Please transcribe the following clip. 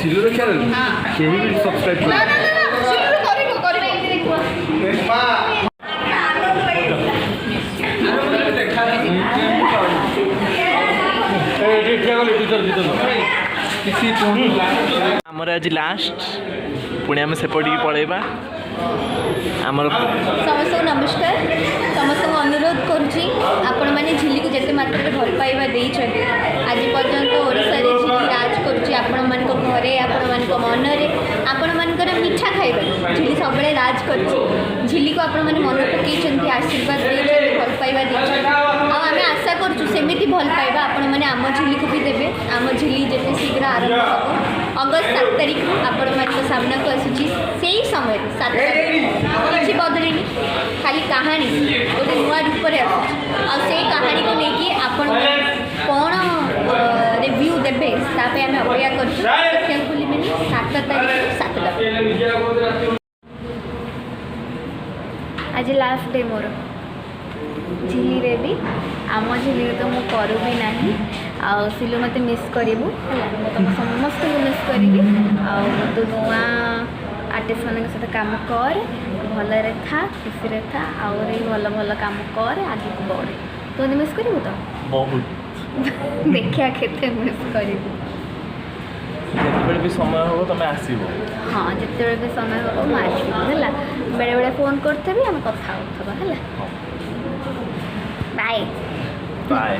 silver channel केही भी subscribe कर आमर आज लास्ट पुणे आम सेपटिक पलैबा आमर समस्त नमस्कार समस्त अनुरोध करुँची आपण मैंने झिल्ली को जिते मात्रा भल पाइबा देइछथि आज पर्यंत ओडिशा रे झिल्ली राज करुँची आपण मान को घरे आपण मान को मन रे आपण मानकर मीठा खाइबा झिल्ली सबले राज करुँची झिल्ली को आपण माने मन पकेइछथि आशीर्वाद देइछथि भल पाइबा देइछथि आ आमे आशा करछु सेमिति भल पाइबा आपण माने आम झिल्ली को भी देबे आम झिल्ली जेते शीघ्र आरंभ हो अगस्त 7 तारिख आपण मान को सामना को आसुची सेही समय 7 तारिख किसी बदलनी खाली कहानी गोटे नुआ रूप में आसे कहानी को लेकिन आपण कौन रिव्यू देबे तापे आम अपेक्षा कर भूलिबे 7 तारिख 7 टा आज लास्ट डे मोर झिल्ली रे भी आम झिल्ली तो मु करू भी नहीं आ सिलु मते मिस करिवु मु तुम समस्त को मिस करी आ तो नुआ आर्टिस्ट मान सहित काम कर भल था खुशी था और भल भल काम कर आगे को बढ़े तो मिस करू तो बहुत देखिया केते मिस करू जिते भी समय हो तुम आसब हाँ जिते भी समय हो मैं आसब है बेले बेले फोन करते भी आम कथा है बाय बाय